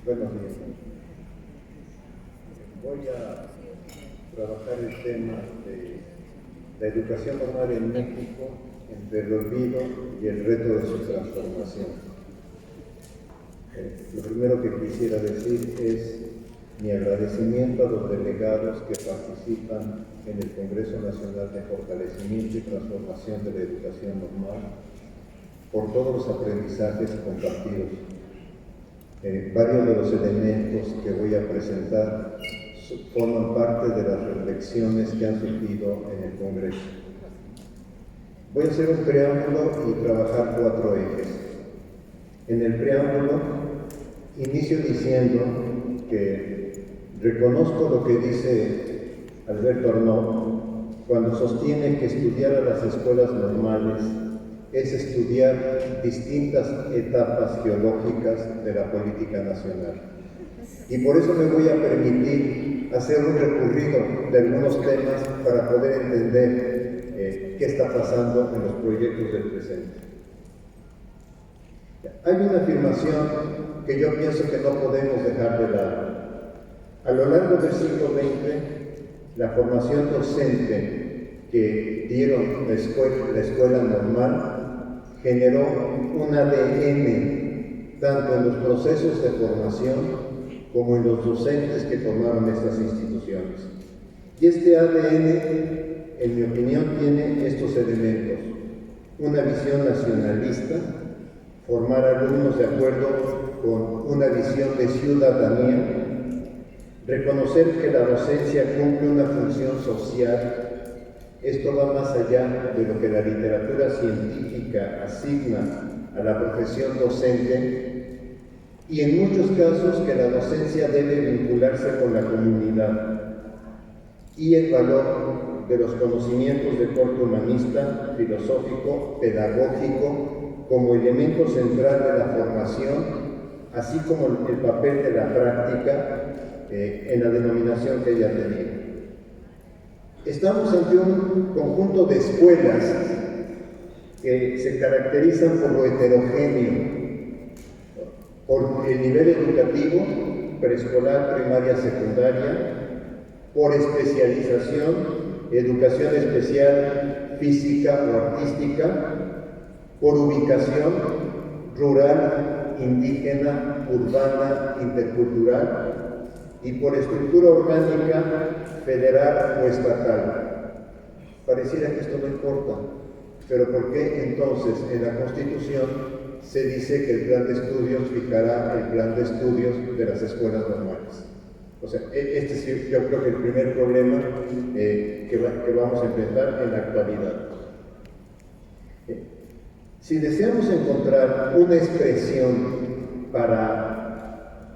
Buenos días. Voy a trabajar el tema de la educación normal en México entre el olvido y el reto de su transformación. Lo primero que quisiera decir es mi agradecimiento a los delegados que participan en el Congreso Nacional de Fortalecimiento y Transformación de la Educación Normal por todos los aprendizajes compartidos. Varios de los elementos que voy a presentar forman parte de las reflexiones que han surgido en el Congreso. Voy a hacer un preámbulo y trabajar 4 ejes. En el preámbulo inicio diciendo que reconozco lo que dice Alberto Arnault cuando sostiene que estudiar a las escuelas normales es estudiar distintas etapas geológicas de la política nacional. Y por eso me voy a permitir hacer un recorrido de algunos temas para poder entender qué está pasando en los proyectos del presente. Hay una afirmación que yo pienso que no podemos dejar de lado. A lo largo del siglo XX, la formación docente que dieron la escuela normal generó un ADN tanto en los procesos de formación como en los docentes que formaron estas instituciones. Y este ADN, en mi opinión, tiene estos elementos: una visión nacionalista, formar alumnos de acuerdo con una visión de ciudadanía, reconocer que la docencia cumple una función social. Esto va más allá de lo que la literatura científica asigna a la profesión docente, y en muchos casos que la docencia debe vincularse con la comunidad, y el valor de los conocimientos de corte humanista, filosófico, pedagógico, como elemento central de la formación, así como el papel de la práctica en la denominación que ella tenía. Estamos ante un conjunto de escuelas que se caracterizan por lo heterogéneo, por el nivel educativo, preescolar, primaria, secundaria, por especialización, educación especial, física o artística, por ubicación, rural, indígena, urbana, intercultural, y por estructura orgánica, federal o estatal. Pareciera que esto no importa, pero ¿por qué entonces en la Constitución se dice que el plan de estudios fijará el plan de estudios de las escuelas normales? O sea, este es yo creo que el primer problema que vamos a enfrentar en la actualidad. Si deseamos encontrar una expresión para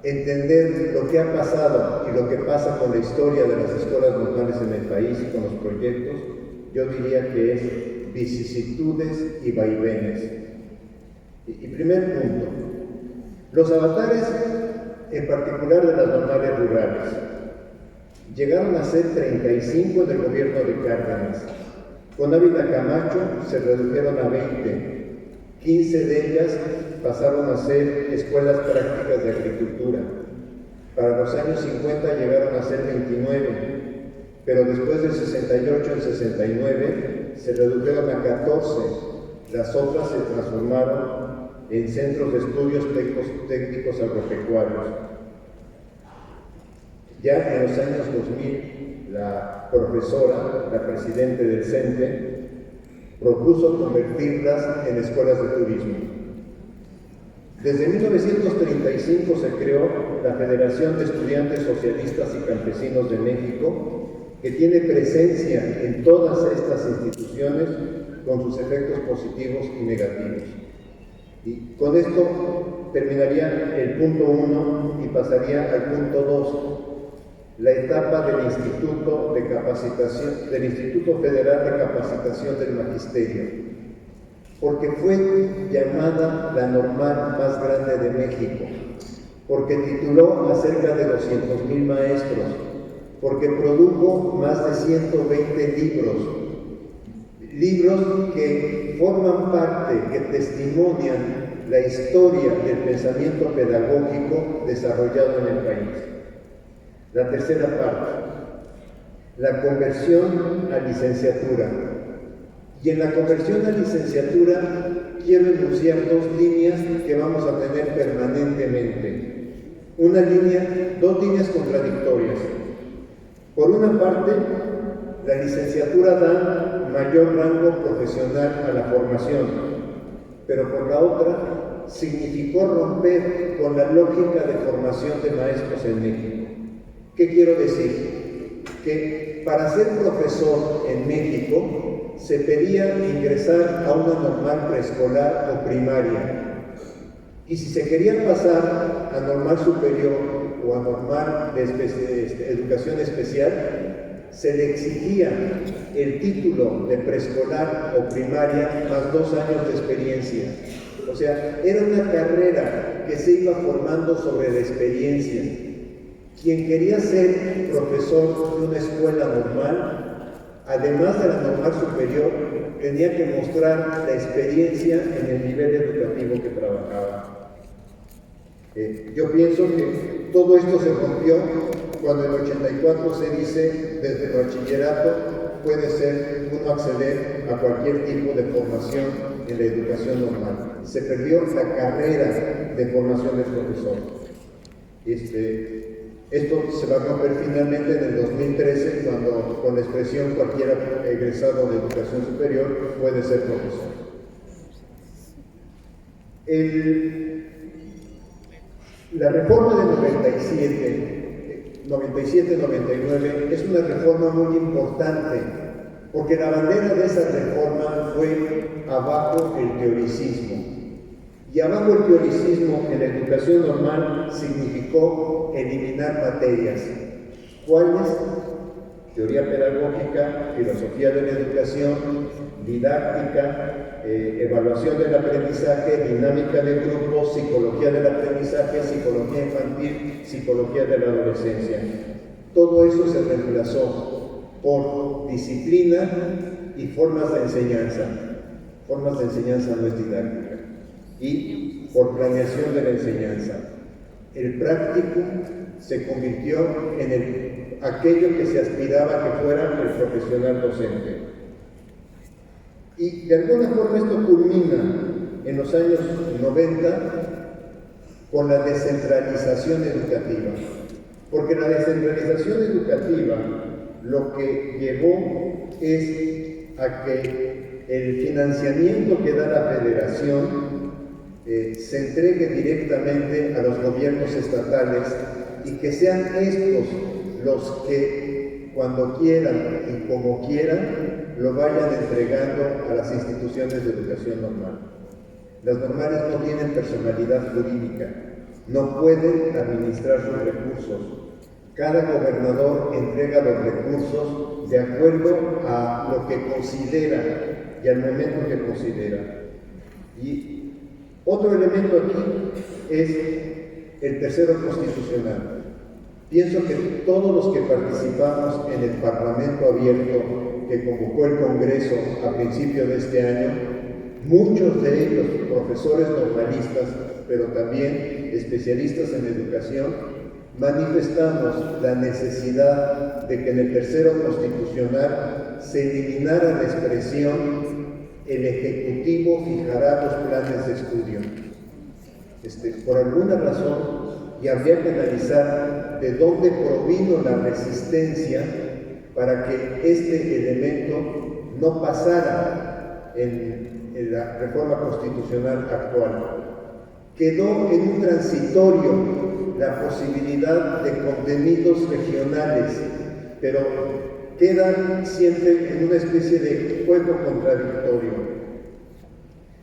entender lo que ha pasado y lo que pasa con la historia de las escuelas normales en el país y con los proyectos, yo diría que es vicisitudes y vaivenes. Y primer punto, los avatares, en particular de las normales rurales, llegaron a ser 35 del gobierno de Cárdenas. Con Ávila Camacho se redujeron a 20. 15 de ellas pasaron a ser escuelas prácticas de agricultura. Para los años 50 llegaron a ser 29, pero después del 68 al 69 se redujeron a 14. Las otras se transformaron en centros de estudios técnicos agropecuarios. Ya en los años 2000, la profesora, la presidenta del CENTE, propuso convertirlas en escuelas de turismo. Desde 1935 se creó la Federación de Estudiantes Socialistas y Campesinos de México, que tiene presencia en todas estas instituciones con sus efectos positivos y negativos. Y con esto terminaría el punto 1 y pasaría al punto 2, la etapa del Instituto de Capacitación, del Instituto Federal de Capacitación del Magisterio, porque fue llamada la normal más grande de México, porque tituló a cerca de 200,000 maestros, porque produjo más de 120 libros que forman parte, que testimonian la historia del pensamiento pedagógico desarrollado en el país. La tercera parte, la conversión a licenciatura. Y en la conversión a licenciatura quiero enunciar dos líneas que vamos a tener permanentemente. Dos líneas contradictorias. Por una parte, la licenciatura da mayor rango profesional a la formación, pero por la otra, significó romper con la lógica de formación de maestros en México. ¿Qué quiero decir? Que para ser profesor en México se pedía ingresar a una normal preescolar o primaria. Y si se quería pasar a normal superior o a normal de educación especial, se le exigía el título de preescolar o primaria más 2 años de experiencia. O sea, era una carrera que se iba formando sobre la experiencia. Quien quería ser profesor de una escuela normal, además de la normal superior, tenía que mostrar la experiencia en el nivel educativo que trabajaba. Yo pienso que todo esto se rompió cuando en el 84 se dice, desde el bachillerato puede ser uno acceder a cualquier tipo de formación en la educación normal. Se perdió la carrera de formación de profesor. Esto se va a romper finalmente en el 2013, cuando con la expresión cualquier egresado de educación superior puede ser profesor. La reforma de 97-99 es una reforma muy importante, porque la bandera de esa reforma fue abajo el teoricismo. Y abajo el teoricismo en la educación normal significó eliminar materias. ¿Cuáles? Teoría pedagógica, filosofía de la educación, didáctica, evaluación del aprendizaje, dinámica de grupos, psicología del aprendizaje, psicología infantil, psicología de la adolescencia. Todo eso se reemplazó por disciplina y formas de enseñanza. Formas de enseñanza no es didáctica. Y por planeación de la enseñanza. El práctico se convirtió en aquello que se aspiraba que fuera el profesional docente. Y de alguna forma esto culmina en los años 90 con la descentralización educativa. Porque la descentralización educativa lo que llevó es a que el financiamiento que da la federación se entregue directamente a los gobiernos estatales y que sean estos los que, cuando quieran y como quieran, lo vayan entregando a las instituciones de educación normal. Las normales no tienen personalidad jurídica, no pueden administrar sus recursos. Cada gobernador entrega los recursos de acuerdo a lo que considera y al momento que considera. Y otro elemento aquí es el tercero constitucional. Pienso que todos los que participamos en el Parlamento abierto que convocó el Congreso a principios de este año, muchos de ellos profesores normalistas, pero también especialistas en educación, manifestamos la necesidad de que en el tercero constitucional se eliminara la expresión "el Ejecutivo fijará los planes de estudio". Por alguna razón, y habría que analizar de dónde provino la resistencia para que este elemento no pasara en la reforma constitucional actual. Quedó en un transitorio la posibilidad de contenidos regionales, pero quedan siempre en una especie de juego contradictorio.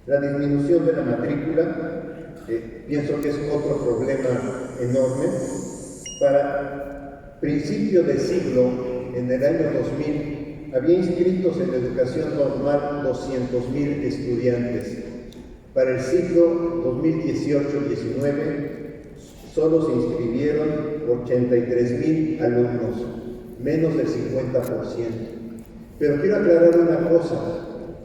La disminución de la matrícula, pienso que es otro problema enorme. Para principio de siglo, en el año 2000, había inscritos en la educación normal 200,000 estudiantes. Para el ciclo 2018-19, solo se inscribieron 83,000 alumnos, menos del 50%. Pero quiero aclarar una cosa: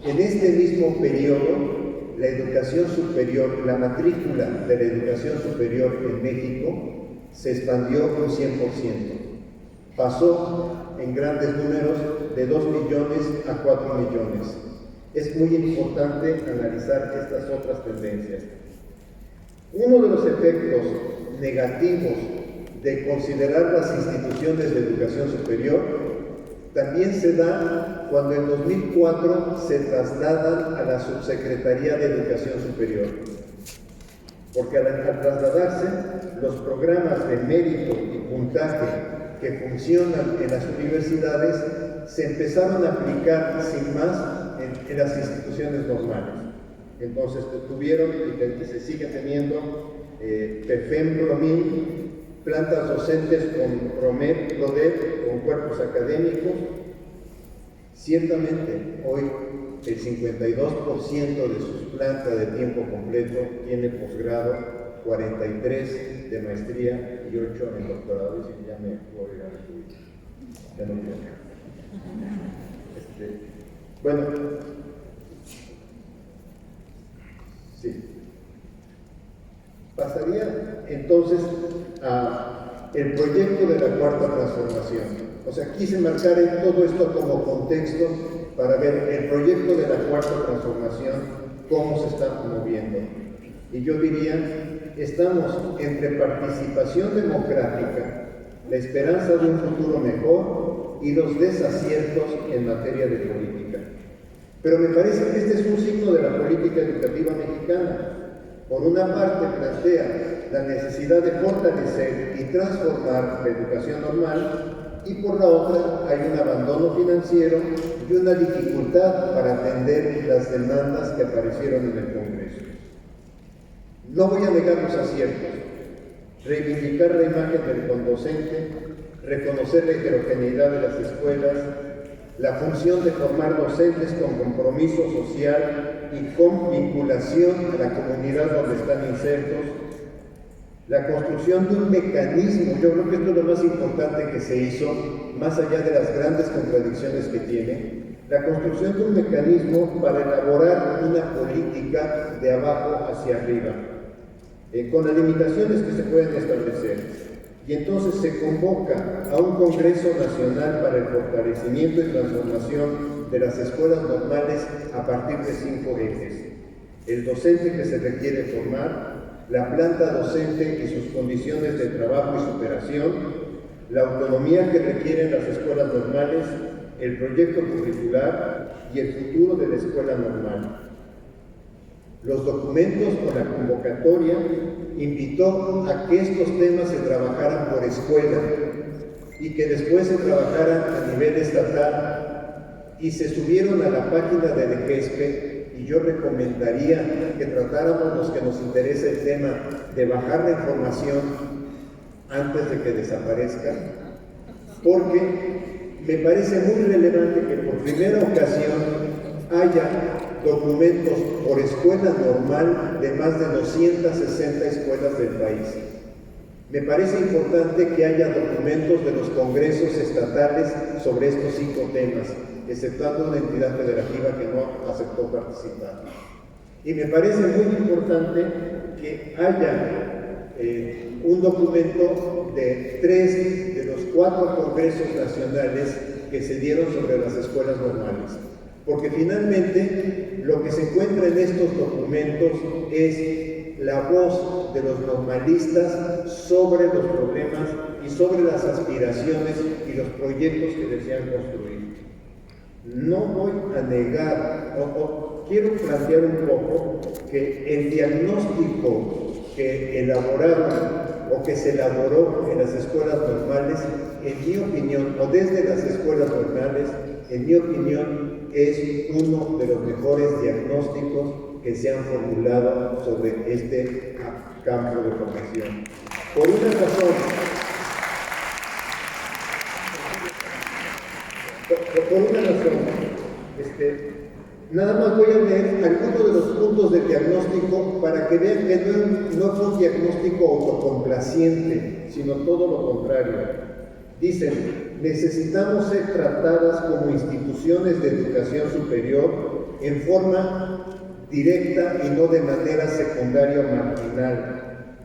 en este mismo periodo, la educación superior, la matrícula de la educación superior en México se expandió un 100%. Pasó en grandes números de 2 millones a 4 millones. Es muy importante analizar estas otras tendencias. Uno de los efectos negativos de considerar las instituciones de educación superior también se da cuando en 2004 se trasladan a la Subsecretaría de Educación Superior. Porque al trasladarse, los programas de mérito y puntaje que funcionan en las universidades se empezaron a aplicar sin más en las instituciones normales. Entonces tuvieron y se sigue teniendo PEFEM, PROMIN, plantas docentes con PROMED, PRODEP, con cuerpos académicos. Ciertamente, hoy el 52% de sus plantas de tiempo completo tiene posgrado, 43 de maestría y 8 en doctorado. Y si ya me voy a ya no quiero. Bueno, sí. Pasaría entonces a el proyecto de la Cuarta Transformación. O sea, quise marcar en todo esto como contexto para ver el proyecto de la Cuarta Transformación, cómo se está moviendo. Y yo diría, estamos entre participación democrática, la esperanza de un futuro mejor y los desaciertos en materia de política. Pero me parece que este es un signo de la política educativa mexicana. Por una parte plantea la necesidad de fortalecer y transformar la educación normal, y por la otra hay un abandono financiero y una dificultad para atender las demandas que aparecieron en el Congreso. No voy a negar los aciertos, reivindicar la imagen del condocente, reconocer la heterogeneidad de las escuelas, la función de formar docentes con compromiso social y con vinculación a la comunidad donde están insertos, la construcción de un mecanismo. Yo creo que esto es lo más importante que se hizo, más allá de las grandes contradicciones que tiene, la construcción de un mecanismo para elaborar una política de abajo hacia arriba, con las limitaciones que se pueden establecer. Y entonces se convoca a un Congreso Nacional para el fortalecimiento y transformación de las escuelas normales a partir de 5 ejes: el docente que se requiere formar, la planta docente y sus condiciones de trabajo y superación, la autonomía que requieren las escuelas normales, el proyecto curricular y el futuro de la escuela normal. Los documentos o la convocatoria invitó a que estos temas se trabajaran por escuela y que después se trabajaran a nivel estatal, y se subieron a la página de DGESPE, y yo recomendaría que tratáramos, los que nos interesa el tema, de bajar la información antes de que desaparezca, porque me parece muy relevante que por primera ocasión haya documentos por escuela normal de más de 260 escuelas del país. Me parece importante que haya documentos de los congresos estatales sobre estos 5 temas, exceptuando una entidad federativa que no aceptó participar. Y me parece muy importante que haya un documento de 3 de los 4 congresos nacionales que se dieron sobre las escuelas normales. Porque finalmente lo que se encuentra en estos documentos es la voz de los normalistas sobre los problemas y sobre las aspiraciones y los proyectos que desean construir. No voy a negar, quiero plantear un poco que el diagnóstico que elaboraron o que se elaboró en las escuelas normales, en mi opinión, o desde las escuelas normales, en mi opinión, es uno de los mejores diagnósticos que se han formulado sobre este campo de formación. Por una razón, nada más voy a leer algunos de los puntos del diagnóstico para que vean que no fue un diagnóstico autocomplaciente, sino todo lo contrario. Dicen: necesitamos ser tratadas como instituciones de educación superior en forma directa y no de manera secundaria o marginal.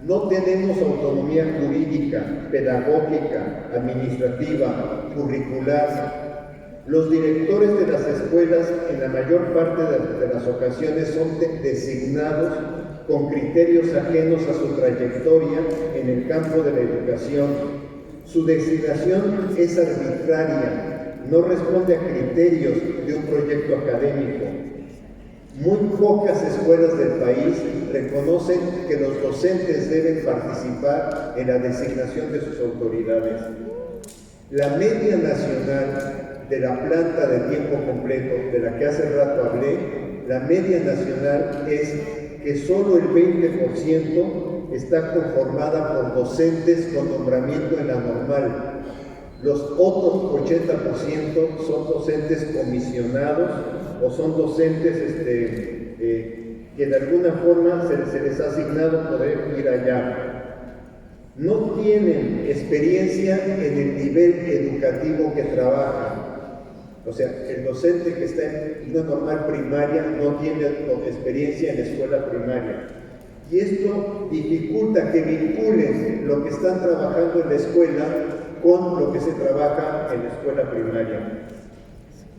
No tenemos autonomía jurídica, pedagógica, administrativa, curricular. Los directores de las escuelas en la mayor parte de las ocasiones son designados con criterios ajenos a su trayectoria en el campo de la educación. Su designación es arbitraria, no responde a criterios de un proyecto académico. Muy pocas escuelas del país reconocen que los docentes deben participar en la designación de sus autoridades. La media nacional de la planta de tiempo completo, de la que hace rato hablé, la media nacional es que solo el 20% está conformada por docentes con nombramiento en la normal. Los otros 80% son docentes comisionados o son docentes que de alguna forma se les ha asignado poder ir allá. No tienen experiencia en el nivel educativo que trabajan. O sea, el docente que está en una normal primaria no tiene experiencia en la escuela primaria. Y esto dificulta que vinculen lo que están trabajando en la escuela con lo que se trabaja en la escuela primaria.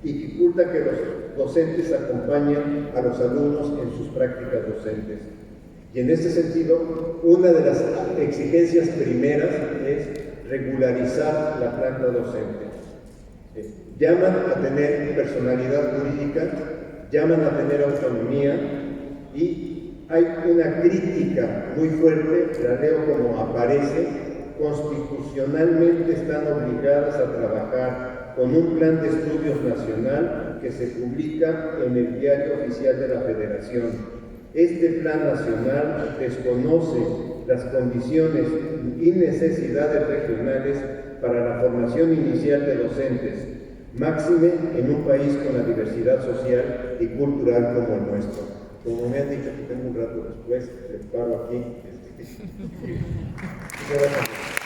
Dificulta que los docentes acompañen a los alumnos en sus prácticas docentes. Y en este sentido, una de las exigencias primeras es regularizar la planta docente. Llaman a tener personalidad jurídica, llaman a tener autonomía y hay una crítica muy fuerte, la leo como aparece, constitucionalmente están obligadas a trabajar con un plan de estudios nacional que se publica en el Diario Oficial de la Federación. Este plan nacional desconoce las condiciones y necesidades regionales para la formación inicial de docentes, máxime en un país con la diversidad social y cultural como el nuestro. Como me han dicho que tengo un rato después, les paro aquí. Muchas gracias.